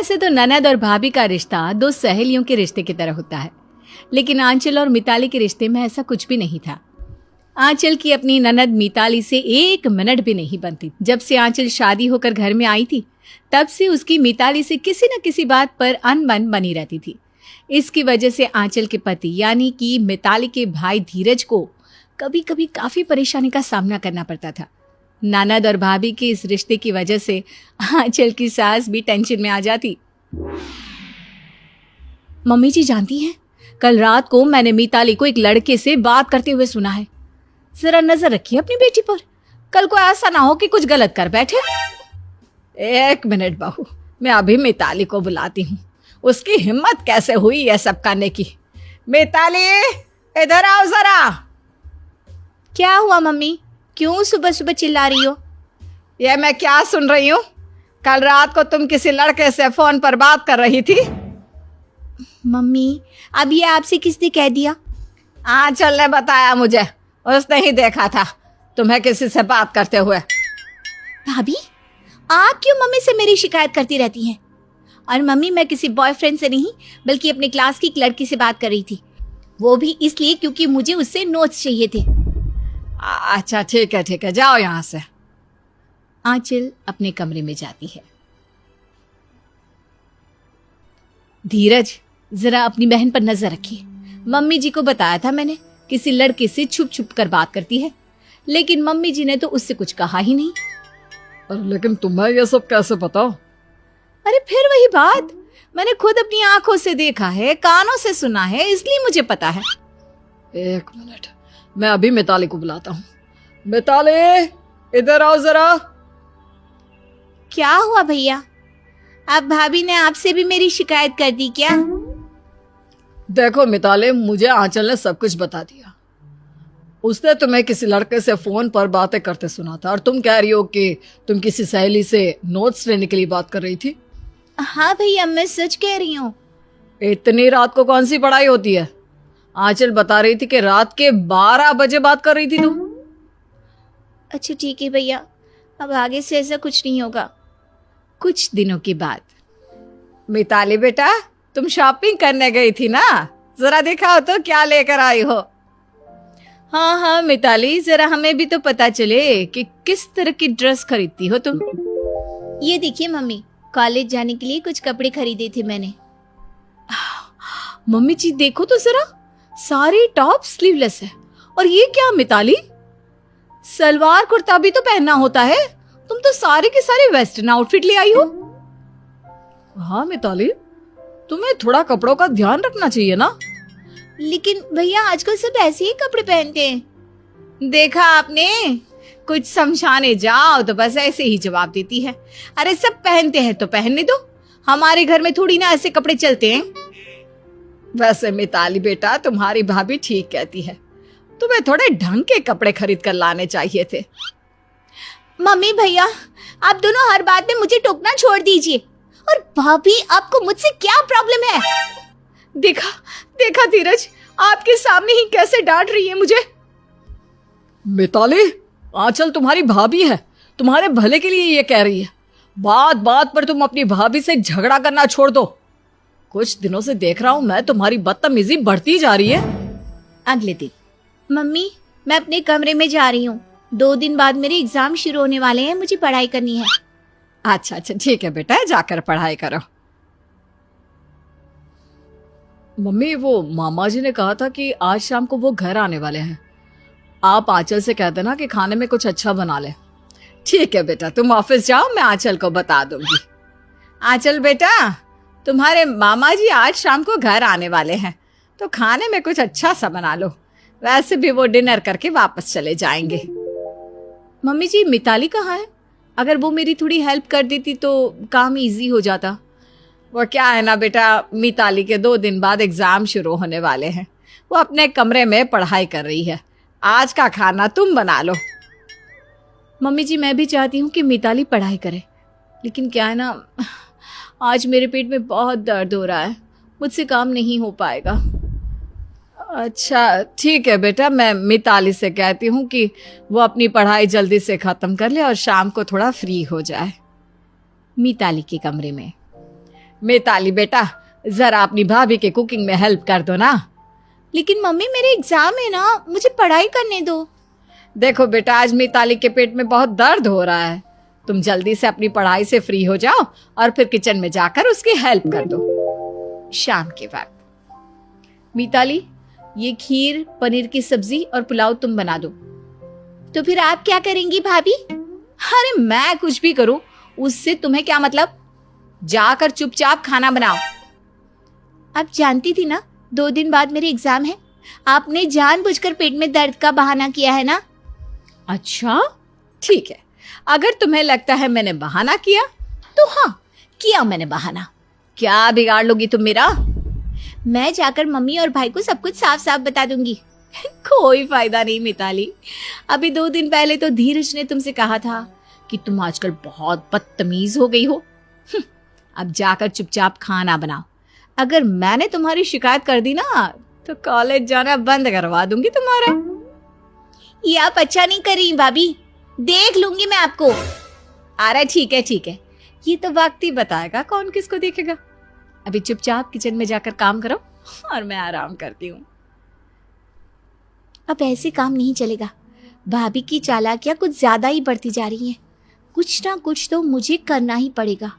वैसे तो ननद और भाभी का रिश्ता दो सहेलियों के रिश्ते की तरह होता है, लेकिन आंचल और मिताली के रिश्ते में ऐसा कुछ भी नहीं था। आंचल की अपनी ननद मिताली से 1 मिनट भी नहीं बनती। जब से आंचल शादी होकर घर में आई थी, तब से उसकी मिताली से किसी न किसी बात पर अनबन बनी रहती थी। इसकी वजह से आंचल के पति यानी कि मिताली के भाई धीरज को कभी कभी काफी परेशानी का सामना करना पड़ता था। ननद और भाभी के इस रिश्ते की वजह से आंचल की सास भी टेंशन में आ जाती। मम्मी जी जानती हैं, कल रात को मैंने मिताली को एक लड़के से बात करते हुए सुना है। जरा नजर रखिए अपनी बेटी पर, कल को ऐसा ना हो कि कुछ गलत कर बैठे। 1 मिनट बहू, मैं अभी मिताली को बुलाती हूँ। उसकी हिम्मत कैसे हुई ये सब करने की। मिताली, इधर आओ जरा। क्या हुआ मम्मी, क्यों सुबह सुबह चिल्ला रही हो? ये मैं क्या सुन रही हूँ? कल रात को तुम किसी लड़के से फोन पर बात कर रही थी। मम्मी, अब ये आपसे किसने कह दिया? आंचल ने बताया मुझे, उसने ही देखा था तुम्हें किसी से बात करते हुए। भाभी, आप क्यों मम्मी से मेरी शिकायत करती रहती हैं? और मम्मी, मैं किसी बॉयफ्रेंड से नहीं बल्कि अपने क्लास की एक लड़की से बात कर रही थी, वो भी इसलिए क्योंकि मुझे उससे नोट्स चाहिए थे। अच्छा ठीक है, जाओ यहाँ से। आंचल अपने कमरे में जाती है। धीरज, जरा अपनी बहन पर नजर रखिए। मम्मी जी को बताया था मैंने, किसी लड़के से छुप छुप कर बात करती है, लेकिन मम्मी जी ने तो उससे कुछ कहा ही नहीं। लेकिन तुम्हें यह सब कैसे पता? अरे फिर वही बात, मैंने खुद अपनी आंखों से देखा है, कानों से सुना है, इसलिए मुझे पता है। 1 मिनट, मैं अभी मिताली को बुलाता हूँ। मिताली, इधर आओ जरा। क्या हुआ भैया? अब भाभी ने आपसे भी मेरी शिकायत कर दी क्या? देखो मिताली, मुझे आंचल ने सब कुछ बता दिया। उसने तुम्हें किसी लड़के से फोन पर बातें करते सुना था और तुम कह रही हो कि तुम किसी सहेली से नोट्स लेने के लिए बात कर रही थी। हाँ भैया, मैं सच कह रही हूँ। इतनी रात को कौन सी पढ़ाई होती है? आंचल बता रही थी कि रात के 12 बजे बात कर रही थी तुम। अच्छा ठीक है भैया, अब आगे से ऐसा कुछ नहीं होगा। कुछ दिनों के बाद, मिताली बेटा, तुम शॉपिंग करने गई थी ना, जरा दिखाओ तो क्या लेकर आई हो। हाँ मिताली, जरा हमें भी तो पता चले कि किस तरह की ड्रेस खरीदती हो तुम। ये देखिए मम्मी, कॉलेज जाने के लिए कुछ कपड़े खरीदे थे मैंने। मम्मी जी देखो तो जरा, सारी टॉप स्लीवलेस है। और ये क्या मिताली, सलवार कुर्ता भी तो पहनना होता है, तुम तो सारे के सारे वेस्टर्न आउटफिट ले आई हो। हाँ मिताली, तुम्हें थोड़ा कपड़ों का ध्यान रखना चाहिए ना। लेकिन भैया, आजकल सब ऐसे ही कपड़े पहनते हैं। देखा आपने, कुछ समझाने जाओ तो बस ऐसे ही जवाब देती है। अरे सब पहनते हैं तो पहनने दो, हमारे घर में थोड़ी ना ऐसे कपड़े चलते हैं। वैसे मिताली बेटा, तुम्हारी भाभी ठीक कहती है, तुम्हें थोड़े ढंग के कपड़े खरीद कर लाने चाहिए थे। मम्मी भैया, आप दोनों हर बात में मुझे टोकना छोड़ दीजिए। और भाभी, आपको मुझसे क्या प्रॉब्लम है? देखा धीरज, आपके सामने ही कैसे डांट रही है मुझे। मिताली, आंचल तुम्हारी भाभी है, तुम्हारे भले के लिए ये कह रही है। बात बात पर तुम अपनी भाभी से झगड़ा करना छोड़ दो। कुछ दिनों से देख रहा हूं मैं, तुम्हारी बदतमीजी बढ़ती जा रही है। अगले दिन, मम्मी, मैं अपने कमरे में जा रही हूँ, 2 दिन बाद मेरे एग्जाम शुरू होने वाले हैं, मुझे पढ़ाई करनी है। अच्छा ठीक है बेटा, जाकर पढ़ाई करो। मम्मी, वो मामा जी ने कहा था कि आज शाम को वो घर आने वाले हैं, आप आंचल से कह देना कि खाने में कुछ अच्छा बना ले। ठीक है बेटा, तुम ऑफिस जाओ, मैं आंचल को बता दूंगी। आंचल बेटा, तुम्हारे मामा जी आज शाम को घर आने वाले हैं, तो खाने में कुछ अच्छा सा बना लो, वैसे भी वो डिनर करके वापस चले जाएंगे। मम्मी जी, मिताली कहाँ है? अगर वो मेरी थोड़ी हेल्प कर देती तो काम इजी हो जाता। वो क्या है ना बेटा, मिताली के 2 दिन बाद एग्जाम शुरू होने वाले हैं, वो अपने कमरे में पढ़ाई कर रही है। आज का खाना तुम बना लो। मम्मी जी, मैं भी चाहती हूँ कि मिताली पढ़ाई करे, लेकिन क्या है ना, आज मेरे पेट में बहुत दर्द हो रहा है, मुझसे काम नहीं हो पाएगा। अच्छा ठीक है बेटा, मैं मिताली से कहती हूँ कि वो अपनी पढ़ाई जल्दी से ख़त्म कर ले और शाम को थोड़ा फ्री हो जाए। मिताली के कमरे में मिताली बेटा, जरा अपनी भाभी के कुकिंग में हेल्प कर दो ना। लेकिन मम्मी मेरे एग्जाम है ना, मुझे पढ़ाई करने दो। देखो बेटा, आज मिताली के पेट में बहुत दर्द हो रहा है, तुम जल्दी से अपनी पढ़ाई से फ्री हो जाओ और फिर किचन में जाकर उसकी हेल्प कर दो। शाम के बाद, मिताली ये खीर, पनीर की सब्जी और पुलाव तुम बना दो। तो फिर आप क्या करेंगी भाभी? अरे मैं कुछ भी करूं उससे तुम्हें क्या मतलब? जाकर चुपचाप खाना बनाओ। अब जानती थी ना 2 दिन बाद मेरे एग्जाम है, आपने जानबूझकर पेट में दर्द का बहाना किया है ना। अच्छा ठीक है, अगर तुम्हें लगता है मैंने बहाना किया तो हाँ, किया मैंने बहाना। क्या बिगाड़ लोगी तुम मेरा? मैं जाकर मम्मी और भाई को सब कुछ साफ साफ बता दूंगी। कोई फायदा नहीं मिताली, अभी 2 दिन पहले तो धीरज ने तुमसे कहा था कि तुम आजकल बहुत बदतमीज हो गई हो। अब जाकर चुपचाप खाना बनाओ। अगर मैंने तुम्हारी शिकायत कर दी ना तो कॉलेज जाना बंद करवा दूंगी तुम्हारा। ये आप अच्छा नहीं कर रही भाभी, देख लूंगी मैं आपको। अरे ठीक है ठीक है, ये तो वक्त ही बताएगा कौन किसको देखेगा। अभी चुपचाप किचन में जाकर काम करो और मैं आराम करती हूँ। अब ऐसे काम नहीं चलेगा, भाभी की चालाकियां कुछ ज्यादा ही बढ़ती जा रही हैं। कुछ ना कुछ तो मुझे करना ही पड़ेगा।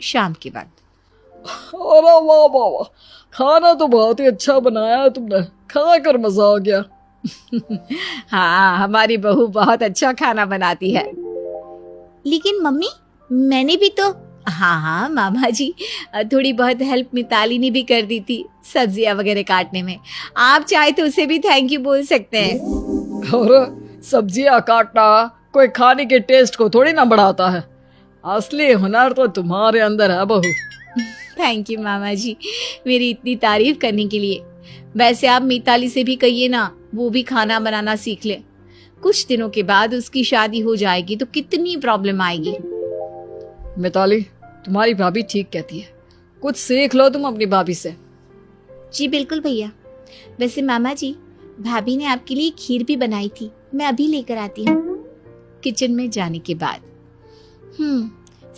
शाम के बाद, अरे वाह वाह वाह, खाना तो बहुत ही अच्छा बनाया है तुमने, खा कर मजा आ गया। हाँ, हमारी बहू बहुत अच्छा खाना बनाती है। लेकिन मम्मी मैंने भी तो। हाँ हाँ मामा जी, थोड़ी बहुत हेल्प मिताली ने भी कर दी थी सब्जियां वगैरह काटने में। आप चाहे तो उसे भी थैंक यू बोल सकते हैं। और सब्जियां काटना कोई खाने के टेस्ट को थोड़ी ना बढ़ाता है, असली हुनर तो तुम्हारे अंदर है बहू। थैंक यू मामा जी, मेरी इतनी तारीफ करने के लिए। वैसे आप मिताली से भी कहिए ना, वो भी खाना बनाना सीख ले। कुछ दिनों के बाद उसकी शादी हो जाएगी तो कितनी प्रॉब्लम आएगी। मिताली, तुम्हारी भाभी ठीक कहती है, कुछ सीख लो तुम अपनी भाभी से। जी बिल्कुल भैया। वैसे मामा जी, भाभी ने आपके लिए खीर भी बनाई थी, मैं अभी लेकर आती हूँ। किचन में जाने के बाद,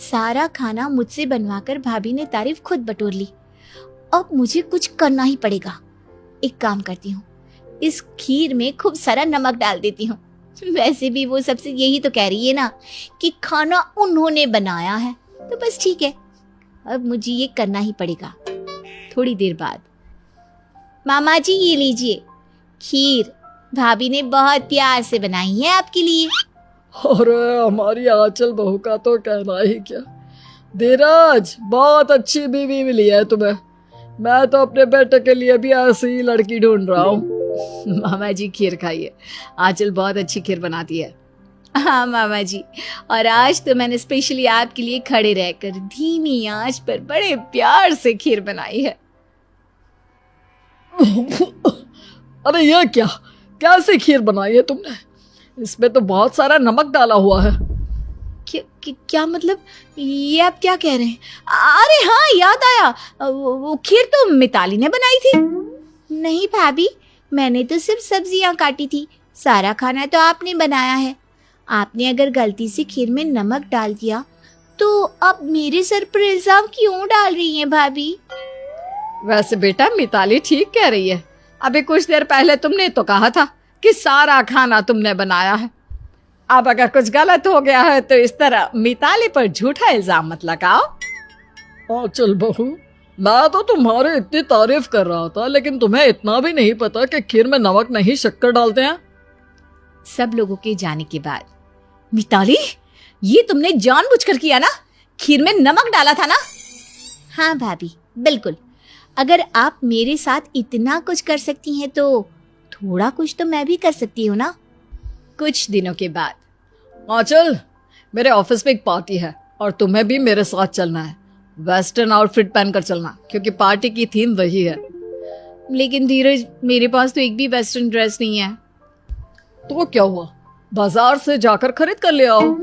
सारा खाना मुझसे बनवाकर भाभी ने तारीफ खुद बटोर ली। अब मुझे कुछ करना ही पड़ेगा। एक काम करती हूँ, इस खीर में खूब सारा नमक डाल देती हूँ। वैसे भी वो सबसे यही तो कह रही है ना कि खाना उन्होंने बनाया है, तो बस ठीक है, अब मुझे ये करना ही पड़ेगा। थोड़ी देर बाद, मामा जी ये लीजिए खीर, भाभी ने बहुत प्यार से बनाई है आपके लिए। अरे हमारी आंचल बहू का तो कहना ही क्या। धीरज, बहुत अच्छी बीवी मिली है तुम्हें। मैं तो अपने बेटे के लिए भी ऐसी ही लड़की ढूंढ रहा हूँ। मामा जी खीर खाइए, आंचल बहुत अच्छी खीर बनाती है। हाँ मामा जी, और आज तो मैंने स्पेशली आपके लिए खड़े रहकर धीमी आंच पर बड़े प्यार से खीर बनाई है। अरे ये क्या, कैसे खीर बनाई है तुमने? इसमें तो बहुत सारा नमक डाला हुआ है। क्या मतलब, ये आप क्या कह रहे हैं? अरे हाँ, याद आया, वो खीर तो मिताली ने बनाई थी। नहीं भाभी, मैंने तो सिर्फ सब्जियां काटी थी, सारा खाना तो आपने बनाया है। आपने अगर गलती से खीर में नमक डाल दिया तो अब मेरे सर पर इल्जाम क्यों डाल रही हैं भाभी? वैसे बेटा, मिताली ठीक कह रही है। अभी कुछ देर पहले तुमने तो कहा था कि सारा खाना तुमने बनाया है। अब अगर कुछ गलत हो गया है तो इस तरह मिताली पर झूठा इल्जाम मत लगाओ। चल बहू, मैं तो तुम्हारी इतनी तारीफ कर रहा था, लेकिन तुम्हें इतना भी नहीं पता कि खीर में नमक नहीं शक्कर डालते हैं। सब लोगों के जाने के बाद, मिताली ये तुमने जानबूझकर किया ना? खीर में नमक डाला था ना? हाँ भाभी, बिल्कुल। अगर आप मेरे साथ इतना कुछ कर सकती हैं तो थोड़ा कुछ तो मैं भी कर सकती हूँ ना। कुछ दिनों के बाद, आंचल, मेरे ऑफिस में एक पार्टी है और तुम्हें भी मेरे साथ चलना है। वेस्टर्न आउटफिट पहनकर चलना, क्योंकि पार्टी की थीम वही है। लेकिन धीरज, मेरे पास तो एक भी वेस्टर्न ड्रेस नहीं है। तो क्या हुआ, बाजार से जाकर खरीद कर ले आओ।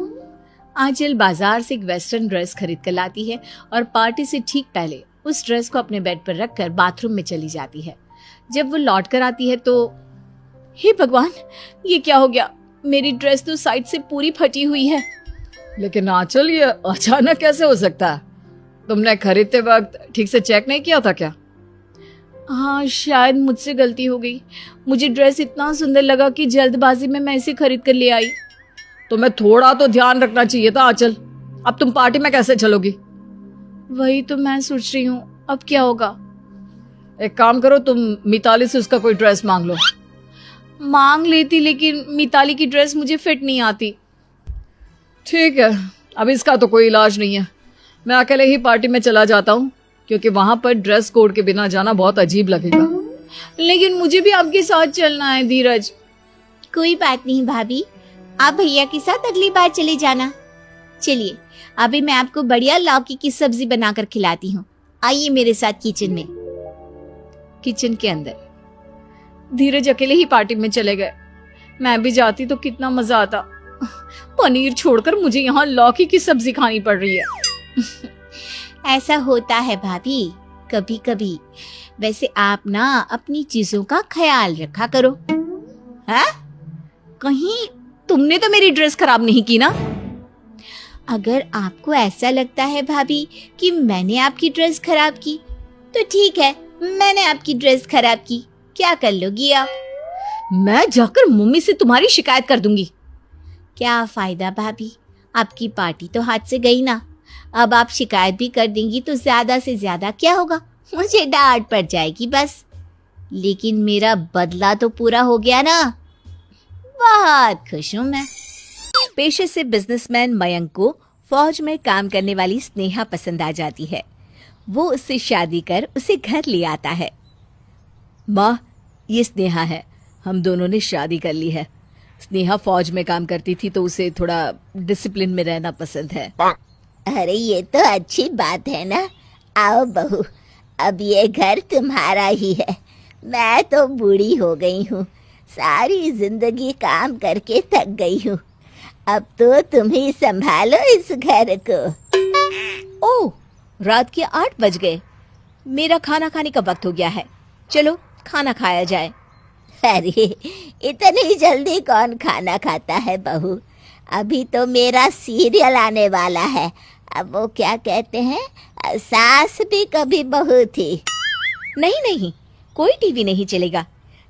आंचल बाजार से एक वेस्टर्न ड्रेस खरीद कर लाती है और पार्टी से ठीक पहले उस ड्रेस को अपने बेड पर रखकर बाथरूम में चली जाती है। जब वो लौट कर आती है तो, हे भगवान, ये क्या हो गया? मेरी ड्रेस तो साइड से पूरी फटी हुई है। लेकिन आंचल, ये अचानक कैसे हो सकता है? तुमने खरीदते वक्त ठीक से चेक नहीं किया था क्या? हाँ, शायद मुझसे गलती हो गई। मुझे ड्रेस इतना सुंदर लगा कि जल्दबाजी में मैं इसे खरीद कर ले आई। तुम्हें थोड़ा तो ध्यान रखना चाहिए था आंचल। अब तुम पार्टी में कैसे चलोगी? वही तो मैं सोच रही हूँ, अब क्या होगा। एक काम करो, तुम मिताली से उसका कोई ड्रेस मांग लो। मांग लेती, लेकिन मिताली की ड्रेस मुझे फिट नहीं आती। ठीक है, अब इसका तो कोई इलाज नहीं है। मैं अकेले ही पार्टी में चला जाता हूँ, क्योंकि वहां पर ड्रेस कोड के बिना जाना बहुत अजीब लगेगा। लेकिन मुझे भी आपके साथ चलना है धीरज। कोई बात नहीं भाभी, आप भैया के साथ अगली बार चले जाना। चलिए, अभी मैं आपको बढ़िया लौकी की सब्जी बनाकर खिलाती हूँ। आइए मेरे साथ किचन में। किचन के अंदर धीरज अकेले ही पार्टी में चले गए। मैं भी जाती तो कितना मजा आता। पनीर छोड़कर मुझे यहाँ लौकी की सब्जी खानी पड़ रही है। ऐसा होता है भाभी, कभी कभी। वैसे आप ना अपनी चीजों का ख्याल रखा करो। है? कहीं तुमने तो मेरी ड्रेस खराब नहीं की ना? अगर आपको ऐसा लगता है भाभी कि मैंने आपकी ड्रेस खराब की, तो ठीक है, मैंने आपकी ड्रेस खराब की। क्या कर लोगी आप? मैं जाकर मम्मी से तुम्हारी शिकायत कर दूंगी। क्या फायदा भाभी, आपकी पार्टी तो हाथ से गई ना। अब आप शिकायत भी कर देंगी तो ज्यादा से ज्यादा क्या होगा, मुझे डांट पड़ जाएगी बस। लेकिन मेरा बदला तो पूरा हो गया ना। बहुत खुश हूं मैं। पेशे से बिजनेसमैन मयंक को फौज में काम करने वाली स्नेहा पसंद आ जाती है। वो उससे शादी कर उसे घर ले आता है। माँ, ये स्नेहा है, हम दोनों ने शादी कर ली है। स्नेहा फौज में काम करती थी तो उसे थोड़ा डिसिप्लिन में रहना पसंद है। अरे ये तो अच्छी बात है ना। आओ बहू, अब ये घर तुम्हारा ही है। मैं तो बूढ़ी हो गई हूँ, सारी जिंदगी काम करके थक गई हूँ। अब तो तुम ही संभालो इस घर को। ओह, रात के 8 बज गए। मेरा खाना खाने का वक्त हो गया है। चलो खाना खाया जाए। अरे इतनी जल्दी कौन खाना खाता है बहू? अभी तो मेरा सीरियल आने वाला है। अब वो क्या कहते हैं, सास भी कभी बहू थी। नहीं नहीं, कोई टीवी नहीं चलेगा।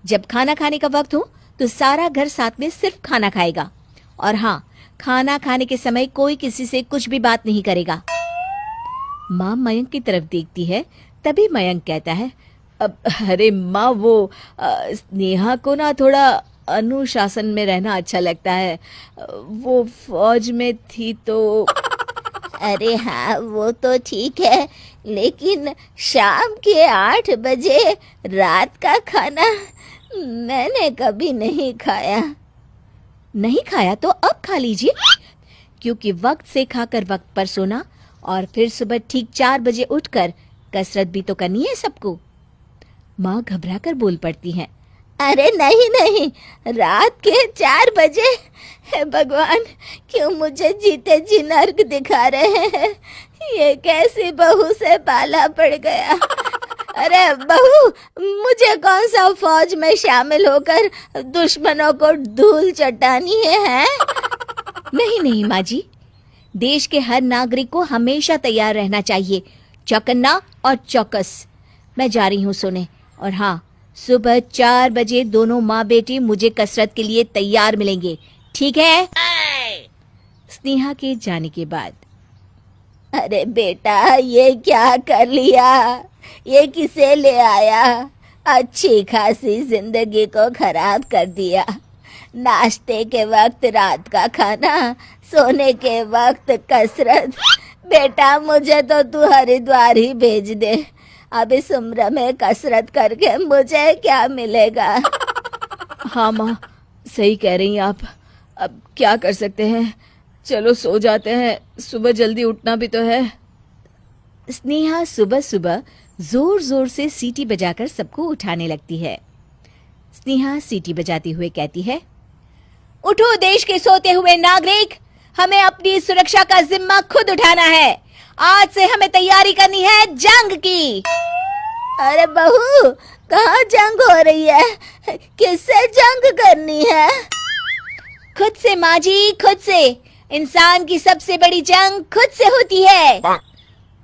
जब खाना खाने का वक्त हो तो सारा घर साथ में सिर्फ खाना खाएगा। और हाँ, खाना खाने के समय कोई किसी से कुछ भी बात नहीं करेगा। माँ मयंक की तरफ देखती है, तभी मयंक कहता है, अब अरे माँ, वो स्नेहा को ना थोड़ा अनुशासन में रहना अच्छा लगता है। वो फौज में थी तो। अरे हाँ, वो तो ठीक है, लेकिन शाम के 8 बजे रात का खाना मैंने कभी नहीं खाया। नहीं खाया तो अब खा लीजिए, क्योंकि वक्त से खाकर वक्त पर सोना और फिर सुबह ठीक 4 बजे उठकर कसरत भी तो करनी है सबको। माँ घबरा कर बोल पड़ती हैं। अरे नहीं नहीं, रात के 4 बजे? हे भगवान, क्यों मुझे जीते जी नर्क दिखा रहे हैं? ये कैसी बहू से पाला पड़ गया। अरे बहू, मुझे कौन सा फौज में शामिल होकर दुश्मनों को धूल चटानी है? नहीं नहीं माँ जी, देश के हर नागरिक को हमेशा तैयार रहना चाहिए, चौकन्ना और चौकस। मैं जा रही हूँ सोने। और हाँ, सुबह 4 बजे दोनों माँ बेटी मुझे कसरत के लिए तैयार मिलेंगे, ठीक है? स्नेहा के जाने के बाद। अरे बेटा, ये क्या कर लिया? ये किसे ले आया? अच्छी खासी जिंदगी को खराब कर दिया। नाश्ते के वक्त रात का खाना, सोने के वक्त कसरत। बेटा, मुझे तो तू हरिद्वार ही भेज दे। अब इस उम्र में कसरत करके मुझे क्या मिलेगा? हाँ माँ, सही कह रही हैं आप। अब क्या कर सकते हैं, चलो सो जाते हैं, सुबह जल्दी उठना भी तो है। स्नेहा सुबह सुबह जोर जोर से सीटी बजाकर सबको उठाने लगती है। स्नेहा सीटी बजाती हुए कहती है, उठो देश के सोते हुए नागरिक, हमें अपनी सुरक्षा का जिम्मा खुद उठाना है। आज से हमें तैयारी करनी है जंग की। अरे बहू, कहाँ जंग हो रही है? किससे जंग करनी है? खुद से माँ जी, खुद से। इंसान की सबसे बड़ी जंग खुद से होती है।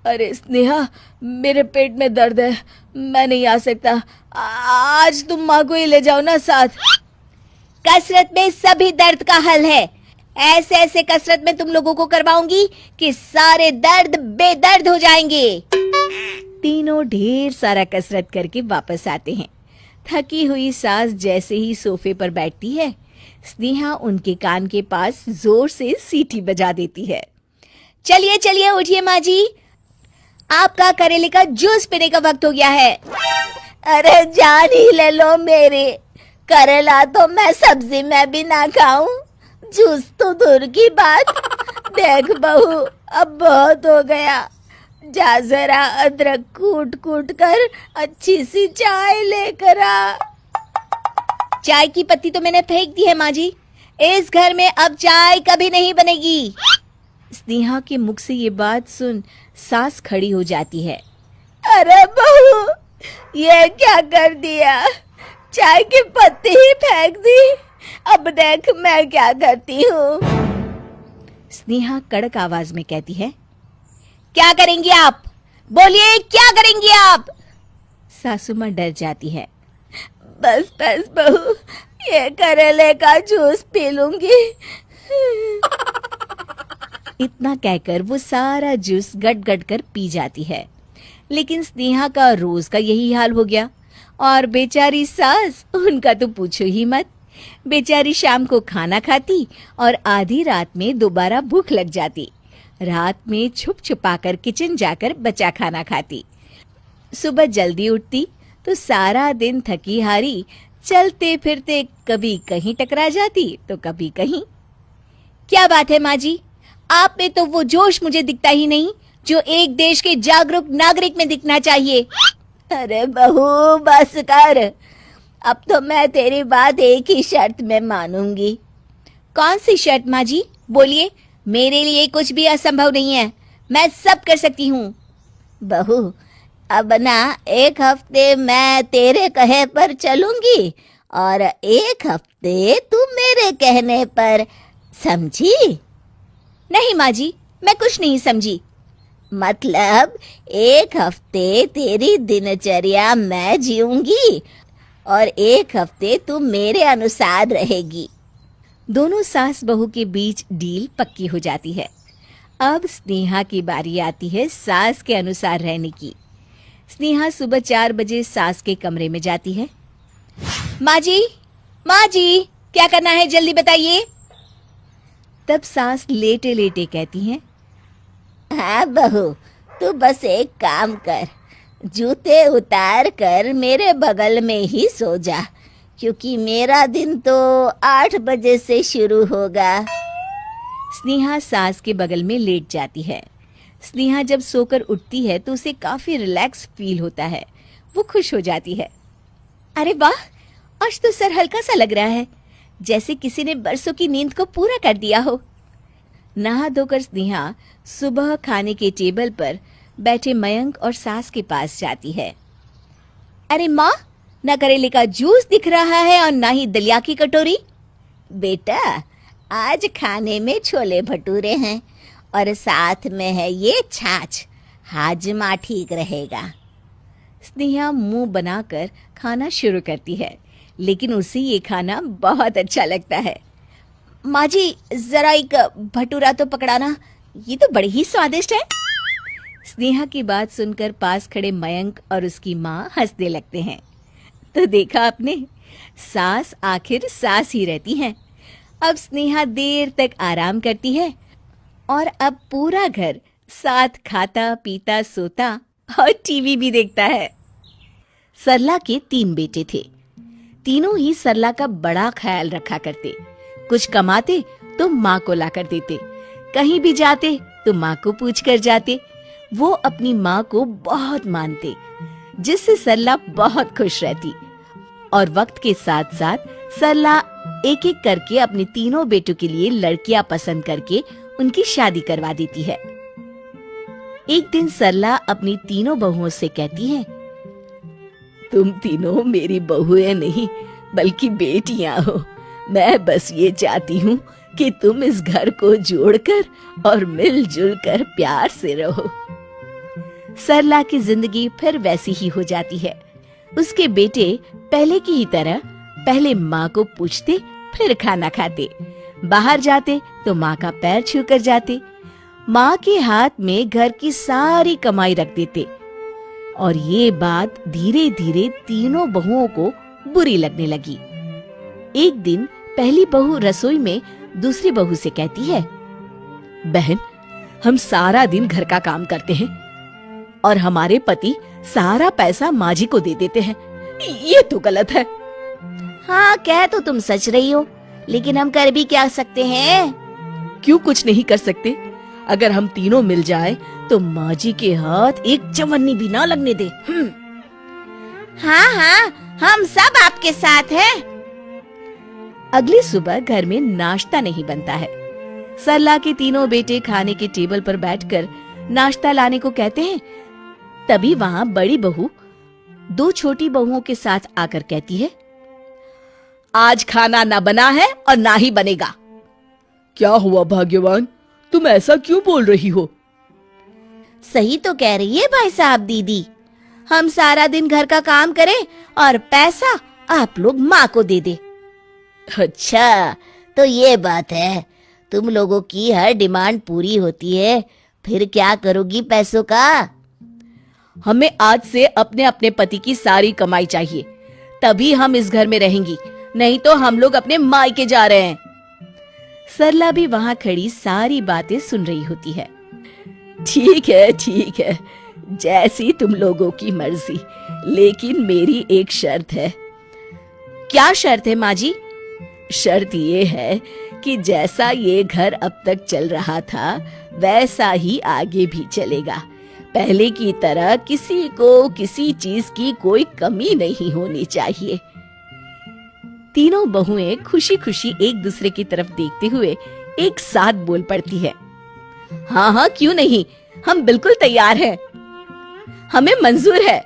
अरे स्नेहा, मेरे पेट में दर्द है, मैं नहीं आ सकता। आज तुम माँ को ही ले जाओ ना साथ। कसरत में सभी दर्द का हल है। ऐसे ऐसे कसरत में तुम लोगों को करवाऊंगी कि सारे दर्द बेदर्द हो जाएंगे। तीनों ढेर सारा कसरत करके वापस आते हैं। थकी हुई सास जैसे ही सोफे पर बैठती है, स्नेहा उनके कान के पास जोर से सीटी बजा देती है। चलिए चलिए उठिए माँ जी, आपका करेले का जूस पीने का वक्त हो गया है। अरे जान ही ले लो मेरी, करेला तो मैं सब्जी में भी ना खाऊं, जूस तो दूर की बात। देख बहू, अब बहुत हो गया, जा जरा अदरक कूट कूट कर अच्छी सी चाय लेकर आ। चाय की पत्ती तो मैंने फेंक दी है माँ जी, इस घर में अब चाय कभी नहीं बनेगी। स्नेहा के मुख से ये बात सुन सास खड़ी हो जाती है। अरे बहू, ये क्या कर दिया, चाय की पत्ती ही फेंक दी। अब देख मैं क्या करती हूँ। स्नेहा कड़क आवाज में कहती है। क्या करेंगी आप, बोलिए क्या करेंगी आप। सासू माँ डर जाती है। बस बस बहू, ये करेले का जूस पी लूंगी। इतना कहकर वो सारा जूस गट गट कर पी जाती है। लेकिन स्नेहा का रोज का यही हाल हो गया। और बेचारी सास, उनका तो पूछो ही मत। बेचारी शाम को खाना खाती और आधी रात में दोबारा भूख लग जाती। रात में छुप छुपा कर किचन जाकर बचा खाना खाती। सुबह जल्दी उठती तो सारा दिन थकी हारी चलते फिरते कभी कहीं टकरा जाती तो कभी कहीं। क्या बात है माँ जी, आप में तो वो जोश मुझे दिखता ही नहीं जो एक देश के जागरूक नागरिक में दिखना चाहिए। अरे बहू बस कर, अब तो मैं तेरी बात एक ही शर्त में मानूंगी। कौन सी शर्त माँ जी, बोलिए, मेरे लिए कुछ भी असंभव नहीं है, मैं सब कर सकती हूँ। बहू, अब ना एक हफ्ते मैं तेरे कहे पर चलूंगी और एक हफ्ते तू मेरे कहने पर, समझी? नहीं माँ जी, मैं कुछ नहीं समझी। मतलब एक हफ्ते तेरी दिनचर्या मैं जीऊंगी और एक हफ्ते तू मेरे अनुसार रहेगी। दोनों सास बहू के बीच डील पक्की हो जाती है। अब स्नेहा की बारी आती है सास के अनुसार रहने की। स्नेहा सुबह 4 बजे सास के कमरे में जाती है। माँ जी, क्या करना है जल्दी बताइए। तब सास लेटे लेटे कहती हैं। हाँ बहू, तू बस एक काम कर, जूते उतार कर मेरे बगल में ही सो जा, क्योंकि मेरा दिन तो 8 बजे से शुरू होगा। स्नेहा सास के बगल में लेट जाती है। स्नेहा जब सोकर उठती है तो उसे काफी रिलैक्स फील होता है। वो खुश हो जाती है। अरे वाह, आज तो सर हल्का सा लग रहा है, जैसे किसी ने बरसों की नींद को पूरा कर दिया हो। नहा धोकर स्नेहा सुबह खाने के टेबल पर बैठे मयंक और सास के पास जाती है। अरे माँ, न करेले का जूस दिख रहा है और ना ही दलिया की कटोरी। बेटा, आज खाने में छोले भटूरे हैं और साथ में है ये छाछ, हाजमा ठीक रहेगा। स्नेहा मुंह बनाकर खाना शुरू करती है, लेकिन उसे ये खाना बहुत अच्छा लगता है। माँ जी, जरा एक भटूरा तो पकड़ाना, ये तो बड़ी ही स्वादिष्ट है। स्नेहा की बात सुनकर पास खड़े मयंक और उसकी माँ हंसने लगते हैं। तो देखा आपने, सास आखिर सास ही रहती हैं। अब स्नेहा देर तक आराम करती है और अब पूरा घर साथ खाता पीता सोता और टीवी भी देखता है। सरला के 3 बेटे थे। तीनों ही सरला का बड़ा ख्याल रखा करते। कुछ कमाते तो माँ को ला कर देते, कहीं भी जाते तो माँ को पूछ कर जाते। वो अपनी माँ को बहुत मानते, जिससे सरला बहुत खुश रहती। और वक्त के साथ साथ सरला एक एक करके अपने तीनों बेटों के लिए लड़कियां पसंद करके उनकी शादी करवा देती है। एक दिन सरला अपनी तीनों बहुओं से कहती है, तुम तीनों मेरी बहुएं नहीं बल्कि बेटियां हो। मैं बस ये चाहती हूँ कि तुम इस घर को जोड़कर और मिलजुल कर प्यार से रहो। सरला की जिंदगी फिर वैसी ही हो जाती है। उसके बेटे पहले की ही तरह पहले माँ को पूछते, फिर खाना खाते, बाहर जाते तो माँ का पैर छू कर जाते, माँ के हाथ में घर की सारी कमाई रख देते। और ये बात धीरे धीरे तीनों बहुओं को बुरी लगने लगी। एक दिन पहली बहू रसोई में दूसरी बहू से कहती है, बहन, हम सारा दिन घर का काम करते हैं और हमारे पति सारा पैसा माँ जी को दे देते हैं, ये तो गलत है। हाँ, कह तो तुम सच रही हो, लेकिन हम कर भी क्या सकते हैं? क्यों कुछ नहीं कर सकते? अगर हम तीनों मिल जाएं तो माँ जी के हाथ एक चवन्नी भी ना लगने दे। हाँ हाँ, हम सब आपके साथ हैं। अगली सुबह घर में नाश्ता नहीं बनता है। सरला के तीनों बेटे खाने के टेबल पर बैठकर नाश्ता लाने को कहते हैं। तभी वहाँ बड़ी बहू दो छोटी बहुओं के साथ आकर कहती है, आज खाना ना बना है और ना ही बनेगा। क्या हुआ भाग्यवान, तुम ऐसा क्यों बोल रही हो? सही तो कह रही है भाई साहब दीदी, हम सारा दिन घर का काम करें और पैसा आप लोग माँ को दे दे। अच्छा, तो ये बात है, तुम लोगों की हर डिमांड पूरी होती है, फिर क्या करोगी पैसों का? हमें आज से अपने अपने पति की सारी कमाई चाहिए, तभी हम इस घर में रहेंगी, नहीं तो हम लोग अपने मायके जा रहे हैं। सरला भी वहाँ खड़ी सारी बातें सुन रही होती है। ठीक है, जैसी तुम लोगों की मर्जी, लेकिन मेरी एक शर्त है। क्या शर्त है माँ जी? शर्त ये है कि जैसा ये घर अब तक चल रहा था वैसा ही आगे भी चलेगा। पहले की तरह किसी को किसी चीज की कोई कमी नहीं होनी चाहिए। तीनों बहुएं खुशी खुशी एक दूसरे की तरफ देखते हुए एक साथ बोल पड़ती है, हाँ हाँ क्यों नहीं, हम बिल्कुल तैयार हैं, हमें मंजूर है।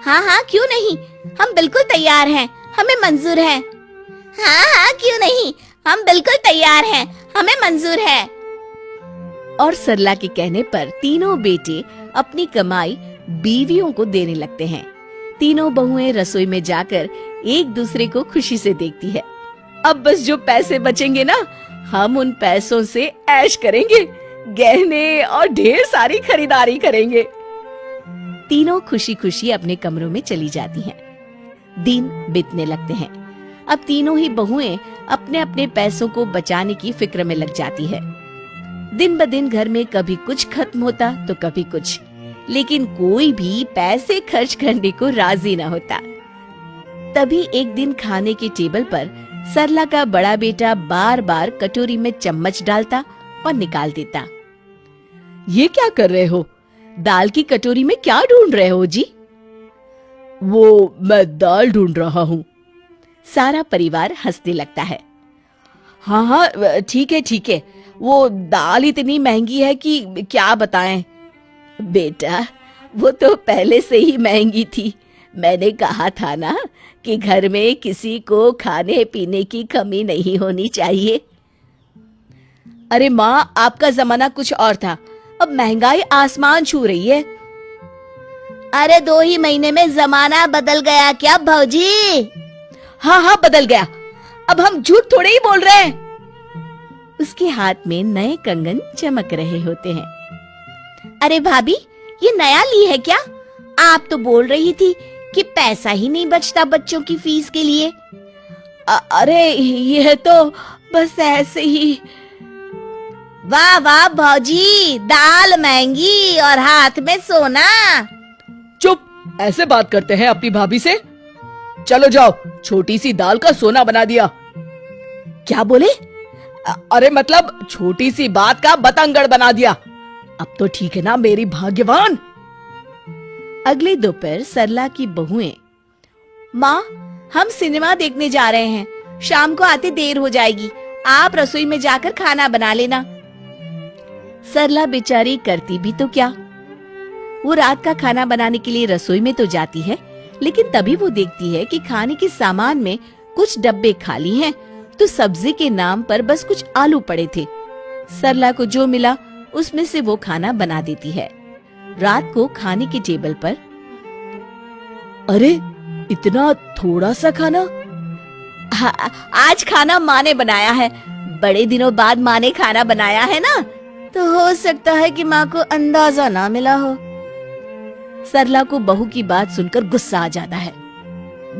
हाँ हाँ क्यों नहीं, हम बिल्कुल तैयार हैं, हमें मंजूर है। हाँ हाँ क्यों नहीं, हम बिल्कुल तैयार हैं, हमें मंजूर है। और सरला के कहने पर तीनों बेटे अपनी कमाई बीवियों को देने लगते हैं। तीनों बहुएं रसोई में जाकर एक दूसरे को खुशी से देखती है। अब बस जो पैसे बचेंगे ना, हम उन पैसों से ऐश करेंगे, गहने और ढेर सारी खरीदारी करेंगे। तीनों खुशी खुशी अपने कमरों में चली जाती हैं। दिन बीतने लगते हैं। अब तीनों ही बहुएं अपने अपने पैसों को बचाने की फिक्र में लग जाती है। दिन ब दिन घर में कभी कुछ खत्म होता तो कभी कुछ, लेकिन कोई भी पैसे खर्च करने को राजी न होता। तभी एक दिन खाने के टेबल पर सरला का बड़ा बेटा बार बार कटोरी में चम्मच डालता और निकाल देता। ये क्या कर रहे हो? दाल की कटोरी में क्या ढूंढ रहे हो जी? वो मैं दाल ढूंढ रहा हूँ। सारा परिवार हंसने लगता है। हाँ, ठीक है, वो दाल इतनी महंगी है कि क्या बताएं। बेटा, वो तो पहले से ही महंगी थी। मैंने कहा था ना कि घर में किसी को खाने पीने की कमी नहीं होनी चाहिए। अरे माँ, आपका जमाना कुछ और था, अब महंगाई आसमान छू रही है। अरे 2 ही महीने में जमाना बदल गया क्या भौजी? हाँ, बदल गया। अब हम झूठ थोड़े ही बोल रहे हैं। उसके हाथ में नए कंगन चमक रहे होते हैं। अरे भाभी, ये नया ली है क्या? आप तो बोल रही थी कि पैसा ही नहीं बचता बच्चों की फीस के लिए। अरे ये तो बस ऐसे ही। वाह वाह भौजी, दाल महंगी और हाथ में सोना। चुप, ऐसे बात करते हैं अपनी भाभी से? चलो जाओ, छोटी सी दाल का सोना बना दिया। क्या बोले? अरे मतलब छोटी सी बात का बतंगड़ बना दिया। अब तो ठीक है ना मेरी भाग्यवान? अगले दोपहर सरला की बहुएं, माँ, हम सिनेमा देखने जा रहे हैं, शाम को आते देर हो जाएगी, आप रसोई में जाकर खाना बना लेना। सरला बेचारी करती भी तो क्या, वो रात का खाना बनाने के लिए रसोई में तो जाती है, लेकिन तभी वो देखती है कि खाने के सामान में कुछ डब्बे खाली हैं, तो सब्जी के नाम पर बस कुछ आलू पड़े थे। सरला को जो मिला उसमें से वो खाना बना देती है। रात को खाने के टेबल पर, अरे इतना थोड़ा सा खाना? आज खाना माँ ने बनाया है। बड़े दिनों बाद माँ ने खाना बनाया है ना, तो हो सकता है कि माँ को अंदाजा ना मिला हो। सरला को बहू की बात सुनकर गुस्सा आ जाता है।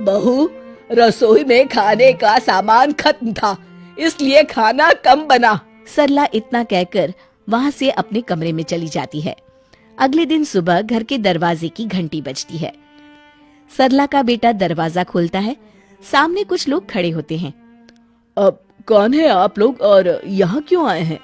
बहू, रसोई में खाने का सामान खत्म था, इसलिए खाना कम बना। सरला इतना कहकर वहां से अपने कमरे में चली जाती है। अगले दिन सुबह घर के दरवाजे की घंटी बजती है। सरला का बेटा दरवाजा खोलता है। सामने कुछ लोग खड़े होते हैं। अब कौन है आप लोग और यहाँ क्यों आए हैं?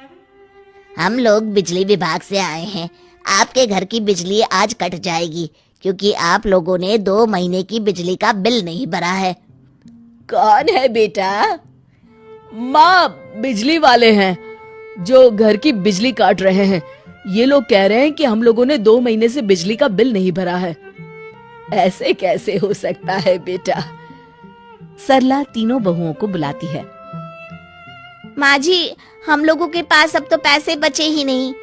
हम लोग बिजली विभाग से आए हैं। आपके घर की बिजली आज कट जाएगी क्योंकि आप लोगों ने 2 महीने की बिजली का बिल नहीं भरा है। कौन है बेटा? माँ, बिजली वाले हैं जो घर की बिजली काट रहे हैं। ये लोग कह रहे हैं कि हम लोगों ने 2 महीने से बिजली का बिल नहीं भरा है। ऐसे कैसे हो सकता है बेटा? सरला तीनों बहुओं को बुलाती है। माँ जी, हम लोगों के पास अब तो पैसे बचे ही नहीं।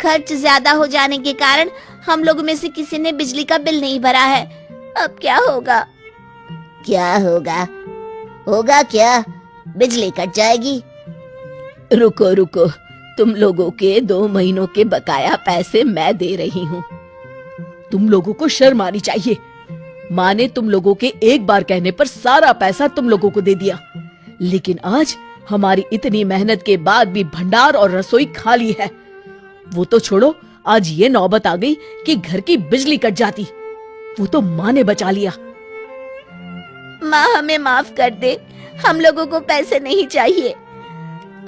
खर्च ज्यादा हो जाने के कारण हम लोगों में से किसी ने बिजली का बिल नहीं भरा है। अब क्या होगा? क्या होगा? होगा क्या? बिजली कट जाएगी। रुको रुको, तुम लोगों के 2 महीनों के बकाया पैसे मैं दे रही हूँ। तुम लोगों को शर्म आनी चाहिए। माँ ने तुम लोगों के एक बार कहने पर सारा पैसा तुम लोगों को दे दिया, लेकिन आज हमारी इतनी मेहनत के बाद भी भंडार और रसोई खाली है। वो तो छोड़ो, आज ये नौबत आ गई कि घर की बिजली कट जाती। वो तो माँ ने बचा लिया। माँ, हमें माफ कर दे। हम लोगों को पैसे नहीं चाहिए।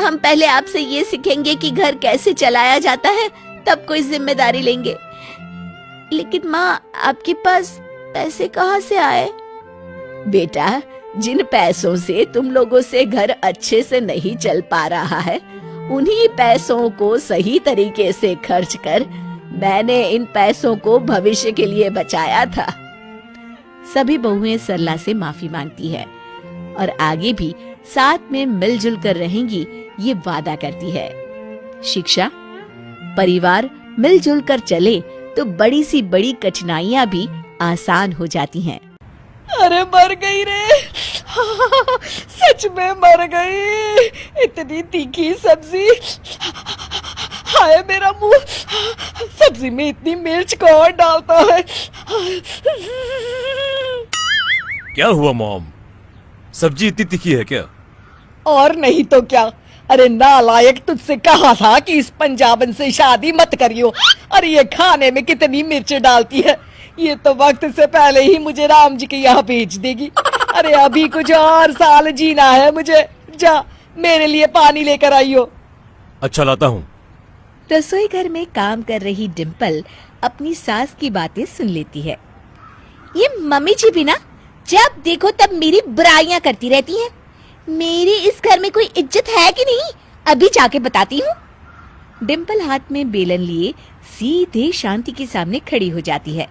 हम पहले आपसे ये सीखेंगे कि घर कैसे चलाया जाता है, तब कोई जिम्मेदारी लेंगे। लेकिन माँ, आपके पास पैसे कहाँ से आए? बेटा, जिन पैसों से तुम लोगों से घर अच्छे से नहीं चल पा रहा है, उन्हीं पैसों को सही तरीके से खर्च कर मैंने इन पैसों को भविष्य के लिए बचाया था। सभी बहुएं सरला से माफी मांगती है और आगे भी साथ में मिलजुल कर रहेंगी, ये वादा करती है। शिक्षा, परिवार मिलजुल कर चले तो बड़ी सी बड़ी कठिनाइयां भी आसान हो जाती हैं। अरे मर गई रे, सच में मर गई। इतनी तीखी सब्जी, हाय मेरा मुंह। सब्जी में इतनी मिर्च कौन डालता है? क्या हुआ मॉम? सब्जी इतनी तीखी है क्या? और नहीं तो क्या। अरे नालायक, तुझसे कहा था कि इस पंजाबन से शादी मत करियो। अरे ये खाने में कितनी मिर्च डालती है। ये तो वक्त से पहले ही मुझे राम जी के यहाँ भेज देगी। अरे अभी कुछ और साल जीना है मुझे। जा, मेरे लिए पानी लेकर आइयो। अच्छा, लाता हूँ। रसोई घर में काम कर रही डिम्पल अपनी सास की बातें सुन लेती है। ये मम्मी जी भी ना जब देखो तब मेरी बुराइयां करती रहती हैं। मेरी इस घर में कोई इज्जत है कि नहीं, अभी जाके बताती हूँ। डिम्पल हाथ में बेलन लिए सीधे शांति के सामने खड़ी हो जाती है।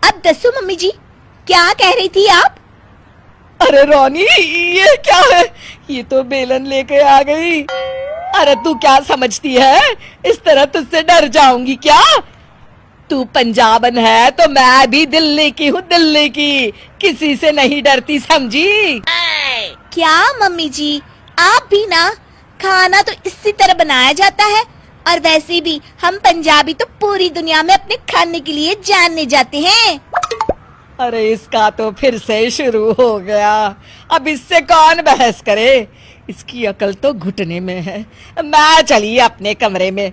अब दसो मम्मी जी, क्या कह रही थी आप? अरे रोनी, ये क्या है? ये तो बेलन लेके आ गई। अरे तू क्या समझती है? इस तरह तुझसे डर जाऊंगी क्या? तू पंजाबन है तो मैं भी दिल्ली की हूँ, दिल्ली की। किसी से नहीं डरती, समझी? क्या मम्मी जी, आप भी ना, खाना तो इसी तरह बनाया जाता है। और वैसे भी हम पंजाबी तो पूरी दुनिया में अपने खाने के लिए जानने जाते हैं। अरे इसका तो फिर से शुरू हो गया। अब इससे कौन बहस करे? इसकी अकल तो घुटने में है। मैं चली अपने कमरे में।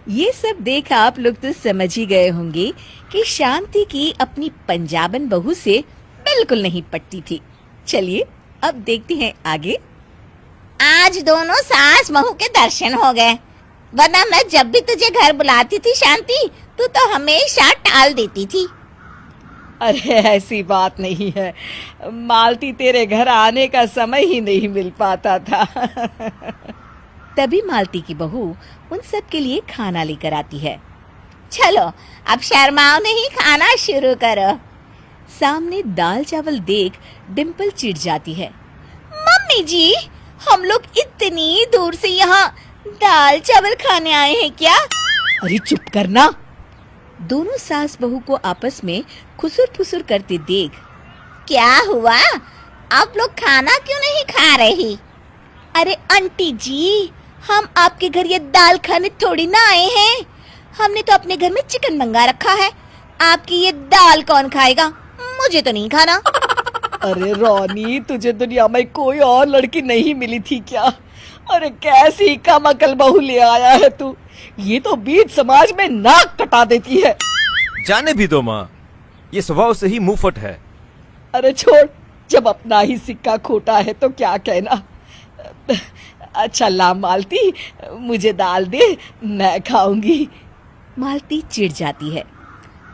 ये सब देख आप लोग तो समझ ही गए होंगे कि शांति की अपनी पंजाबन बहू से बिल्कुल नहीं पटती थी। चलिए अब देखते हैं आगे। आज दोनों सास बहू के दर्शन हो गए, वरना मैं जब भी तुझे घर बुलाती थी शांति, तू तो हमेशा टाल देती थी। अरे ऐसी बात नहीं है, मालती तेरे घर आने का समय ही नहीं मिल पाता था। तभी मालती की बहू उन सब के लिए खाना लेकर आती है। चलो अब शर्माओ नहीं, खाना शुरू करो। सामने दाल चावल देख डिम्पल चिढ़ जाती है। मम्मी जी, हम लोग इतनी दूर से यहाँ दाल चावल खाने आए हैं क्या? अरे चुप करना। दोनों सास बहू को आपस में खुसुर फुसुर करते देख क्या हुआ? आप लोग खाना क्यों नहीं खा रही? अरे आंटी जी, हम आपके घर ये दाल खाने थोड़ी ना आए हैं। हमने तो अपने घर में चिकन मंगा रखा है। आपकी ये दाल कौन खाएगा? मुझे तो नहीं खाना। अरे रोनी, तुझे दुनिया में कोई और लड़की नहीं मिली थी क्या? अरे कैसी कम अकल बहू ले आया है तू। ये तो बीच समाज में नाक कटा देती है। जाने भी दो माँ, ये स्वभाव से ही मुंहफट है। अरे छोड़, जब अपना ही सिक्का खोटा है तो क्या कहना। अच्छा ला मालती, मुझे दाल दे, मैं खाऊंगी। मालती चिढ़ जाती है।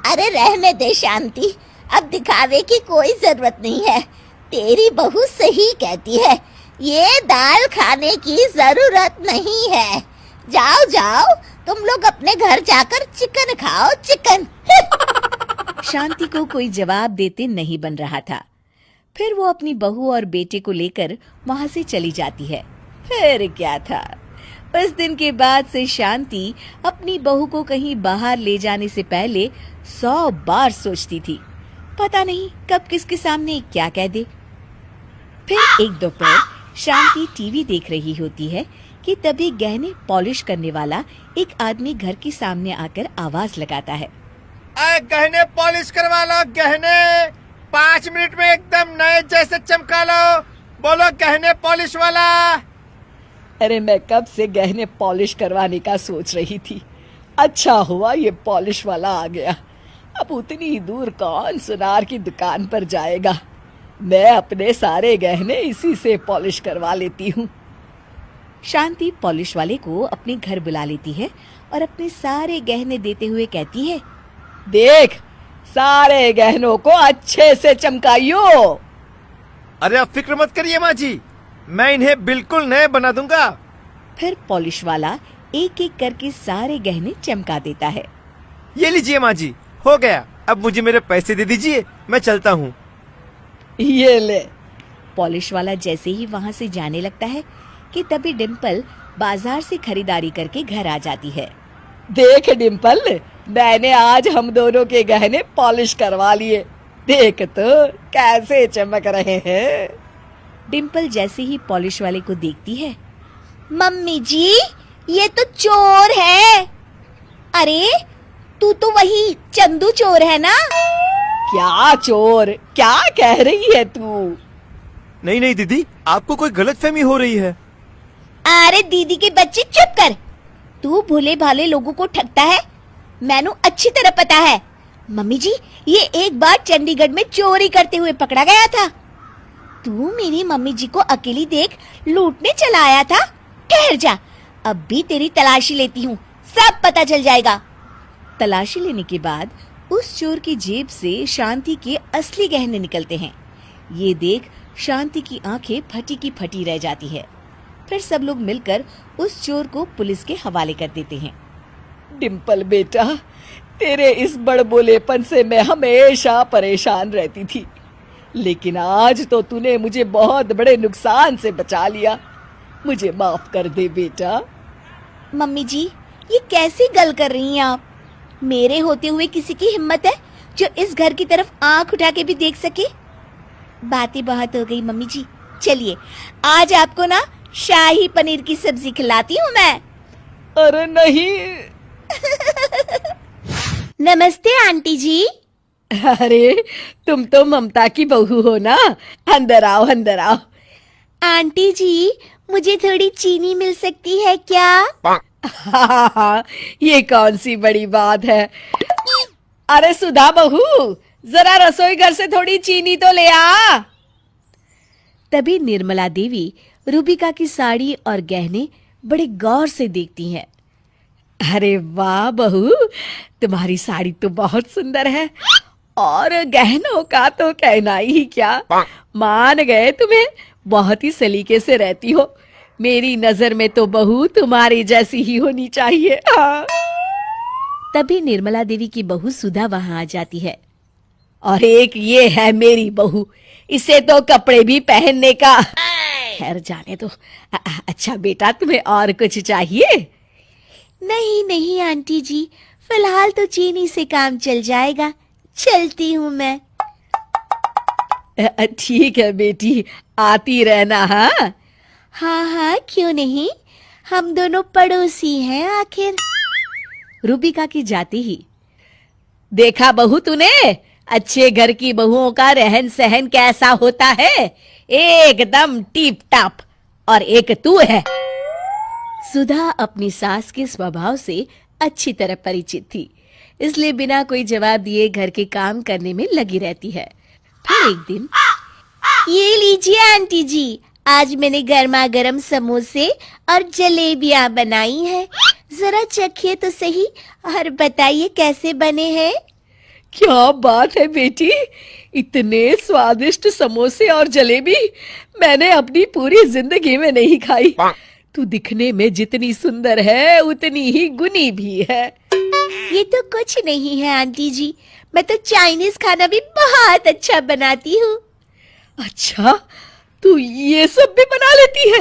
अरे रहने दे शांति, अब दिखावे की कोई जरूरत नहीं है। तेरी बहू सही कहती है, ये दाल खाने की जरूरत नहीं है। जाओ जाओ, तुम लोग अपने घर जाकर चिकन खाओ, चिकन। शांति को कोई जवाब देते नहीं बन रहा था। फिर वो अपनी बहू और बेटे को लेकर वहां से चली जाती है। फिर क्या था, उस दिन के बाद से शांति अपनी बहू को कहीं बाहर ले जाने से पहले 100 बार सोचती थी। पता नहीं कब किसके सामने क्या कह दे। फिर एक दोपहर शांति टीवी देख रही होती है कि तभी गहने पॉलिश करने वाला एक आदमी घर के सामने आकर आवाज लगाता है। गहने पॉलिश करवा लो, गहने 5 मिनट में एकदम नए जैसे चमका लो। बोलो गहने पॉलिश वाला। अरे मैं कब से गहने पॉलिश करवाने का सोच रही थी। अच्छा हुआ ये पॉलिश वाला आ गया। अब उतनी दूर कौन सुनार की दुकान पर जाएगा। मैं अपने सारे गहने इसी से पॉलिश करवा लेती हूँ। शांति पॉलिश वाले को अपने घर बुला लेती है और अपने सारे गहने देते हुए कहती है, देख, सारे गहनों को अच्छे से चमकाइयो। अरे आप फिक्र मत करिए माँ जी, मैं इन्हें बिल्कुल नए बना दूंगा। फिर पॉलिश वाला एक एक करके सारे गहने चमका देता है। ये लीजिए माँ जी, हो गया। अब मुझे मेरे पैसे दे दीजिए, मैं चलता हूँ। ये ले। पॉलिश वाला जैसे ही वहाँ से जाने लगता है कि तभी डिम्पल बाजार से खरीदारी करके घर आ जाती है। देख डिम्पल, मैंने आज हम दोनों के गहने पॉलिश करवा लिए। देख तो कैसे चमक रहे हैं। डिम्पल जैसे ही पॉलिश वाले को देखती है, मम्मी जी, ये तो चोर है। अरे तू तो वही चंदू चोर है ना? क्या चोर? क्या कह रही है तू? नहीं नहीं दीदी, आपको कोई गलतफहमी हो रही है। अरे दीदी के बच्चे चुप कर। तू भोले भाले लोगों को ठगता है, मैनू अच्छी तरह पता है। मम्मी जी, ये एक बार चंडीगढ़ में चोरी करते हुए पकड़ा गया था। तू मेरी मम्मी जी को अकेली देख लूटने चला आया था। ठहर जा, अब भी तेरी तलाशी लेती हूँ, सब पता चल जाएगा। तलाशी लेने के बाद उस चोर की जेब से शांति के असली गहने निकलते हैं। ये देख शांति की आंखें फटी की फटी रह जाती है। फिर सब लोग मिलकर उस चोर को पुलिस के हवाले कर देते हैं। डिम्पल बेटा, तेरे इस बड़बोलेपन से मैं हमेशा परेशान रहती थी, लेकिन आज तो तूने मुझे बहुत बड़े नुकसान से बचा लिया। मुझे माफ कर दे बेटा। मम्मी जी, ये कैसी गल कर रही हैं आप? मेरे होते हुए किसी की हिम्मत है जो इस घर की तरफ आंख उठा के भी देख सके? बातें बहुत हो गई मम्मी जी, चलिए आज आपको ना शाही पनीर की सब्जी खिलाती हूँ मैं। अरे नहीं। नमस्ते आंटी जी। अरे तुम तो ममता की बहू हो ना। अंदर आओ, अंदर आओ। आंटी जी, मुझे थोड़ी चीनी मिल सकती है क्या? हाँ, ये कौन सी बड़ी बात है। अरे सुधा बहू, जरा रसोई घर से थोड़ी चीनी तो ले आ। तभी निर्मला देवी रूबिका की साड़ी और गहने बड़े गौर से देखती हैं। अरे वाह बहू, तुम्हारी साड़ी तो बहुत सुंदर है और गहनों का तो कहना ही क्या। मान गए तुम्हें, बहुत ही सलीके से रहती हो। मेरी नजर में तो बहू तुम्हारी जैसी ही होनी चाहिए। हाँ। तभी निर्मला देवी की बहू सुधा वहां आ जाती है। और एक ये है मेरी बहू, इसे तो कपड़े भी पहनने का। खैर जाने दो। अच्छा बेटा, तुम्हें और कुछ चाहिए? नहीं नहीं आंटी जी, फिलहाल तो चीनी से काम चल जाएगा, चलती हूँ मैं। ठीक है बेटी, आती रहना। हाँ हाँ हाँ, क्यों नहीं, हम दोनों पड़ोसी हैं आखिर। रूबिका की जाते ही, देखा बहू तूने, अच्छे घर की बहुओं का रहन सहन कैसा होता है, एकदम टीप टाप। और एक तू है। सुधा अपनी सास के स्वभाव से अच्छी तरह परिचित थी, इसलिए बिना कोई जवाब दिए घर के काम करने में लगी रहती है। फिर एक दिन, ये लीजिए आंटी जी, आज मैंने गर्मा गर्म समोसे और जलेबियां बनाई हैं, जरा चखिए तो सही और बताइए कैसे बने हैं। क्या बात है बेटी, इतने स्वादिष्ट समोसे और जलेबी मैंने अपनी पूरी जिंदगी में नहीं खाई। तू दिखने में जितनी सुंदर है उतनी ही गुनी भी है। ये तो कुछ नहीं है आंटी जी, मैं तो चाइनीज खाना भी बहुत अच्छा बनाती हूँ। अच्छा, तू ये सब भी बना लेती है?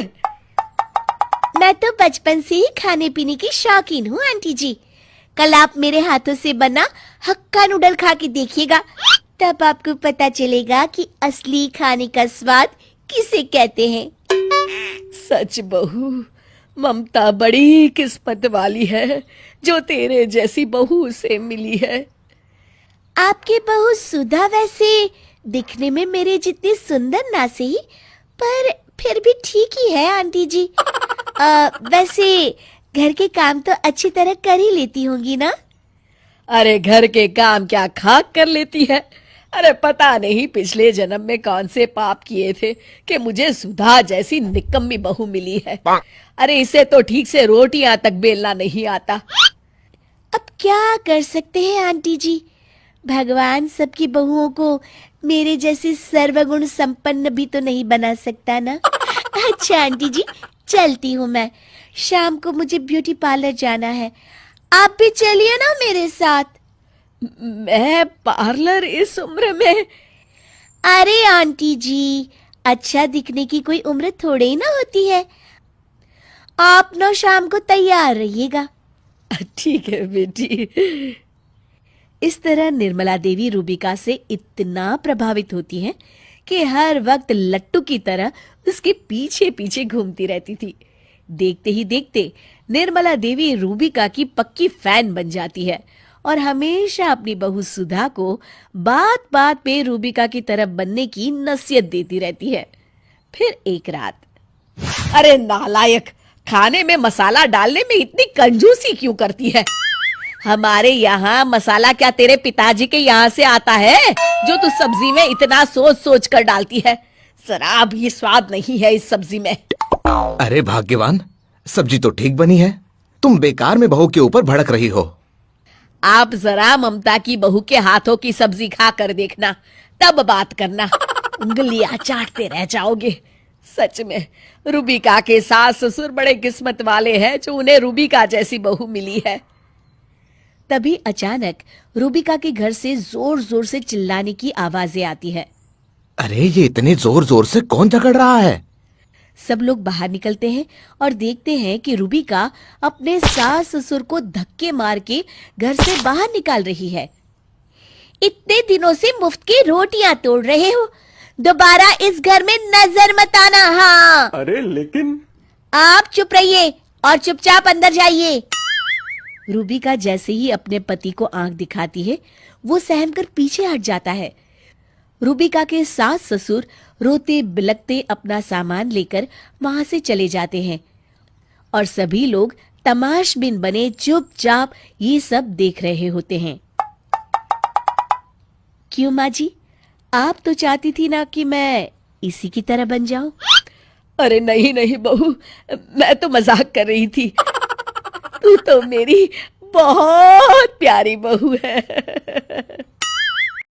मैं तो बचपन से ही खाने पीने की शौकीन हूँ आंटी जी। कल आप मेरे हाथों से बना हक्का नूडल खा के देखिएगा, तब आपको पता चलेगा कि असली खाने का स्वाद किसे कहते हैं। सच बहू, ममता बड़ी किस्मत वाली है जो तेरे जैसी बहू से मिली है। आपकी बहू सुधा वैसे दिखने में मेरे जितनी सुंदर ना सही, पर फिर भी ठीक ही है आंटी जी। वैसे घर के काम तो अच्छी तरह कर ही लेती होंगी ना? अरे घर के काम क्या खाक कर लेती है। अरे पता नहीं पिछले जन्म में कौन से पाप किए थे कि मुझे सुधा जैसी निकम्मी बहू मिली है। अरे इसे तो ठीक से रोटियां तक बेलना नहीं आता। अब क्या कर सकते हैं आंटी जी, भगवान सबकी बहुओं को मेरे जैसी सर्वगुण संपन्न भी तो नहीं बना सकता ना। अच्छा आंटी जी, चलती हूँ मैं, शाम को मुझे ब्यूटी पार्लर जाना है, आप भी चलिए ना मेरे साथ। मैं पार्लर इस उम्र में? अरे आंटी जी, अच्छा दिखने की कोई उम्र थोड़े ही ना होती है। आप ना शाम को तैयार रहिएगा। ठीक है बेटी। इस तरह निर्मला देवी रूबिका से इतना प्रभावित होती हैं कि हर वक्त लट्टू की तरह उसके पीछे पीछे घूमती रहती थी। देखते ही देखते निर्मला देवी रूबिका की पक्की फैन बन जाती है और हमेशा अपनी बहू सुधा को बात बात पे रूबिका की तरफ बनने की नसीहत देती रहती है। फिर एक रात, अरे नालायक, खाने में मसाला डालने में इतनी कंजूसी क्यों करती है? हमारे यहाँ मसाला क्या तेरे पिताजी के यहाँ से आता है जो तू सब्जी में इतना सोच सोच कर डालती है? जरा भी स्वाद नहीं है इस सब्जी में। अरे भाग्यवान, सब्जी तो ठीक बनी है, तुम बेकार में बहू के ऊपर भड़क रही हो। आप जरा ममता की बहू के हाथों की सब्जी खा कर देखना, तब बात करना, उंगलियां चाटते रह जाओगे। सच में रूबिका के सास ससुर बड़े किस्मत वाले हैं जो उन्हें रूबिका जैसी बहू मिली है। तभी अचानक रूबिका के घर से जोर जोर से चिल्लाने की आवाजें आती है। अरे ये इतने जोर जोर से कौन झगड़ रहा है? सब लोग बाहर निकलते हैं और देखते हैं कि रूबिका अपने सास ससुर को धक्के मार के घर से बाहर निकाल रही है। इतने दिनों से मुफ्त की रोटियां तोड़ रहे हो, दोबारा इस घर में नजर मत आना। हाँ, अरे लेकिन आप चुप रहिए और चुपचाप अंदर जाइए। रूबिका जैसे ही अपने पति को आंख दिखाती है, वो सहमकर पीछे हट जाता है। रूबिका के सास ससुर रोते बिलखते अपना सामान लेकर वहां से चले जाते हैं और सभी लोग तमाशबीन बने चुपचाप ये सब देख रहे होते हैं। क्यों माँ जी, आप तो चाहती थी ना कि मैं इसी की तरह बन जाऊं? अरे नहीं नहीं बहू, मैं तो मजाक कर रही थी। तू तो मेरी बहुत प्यारी बहू है।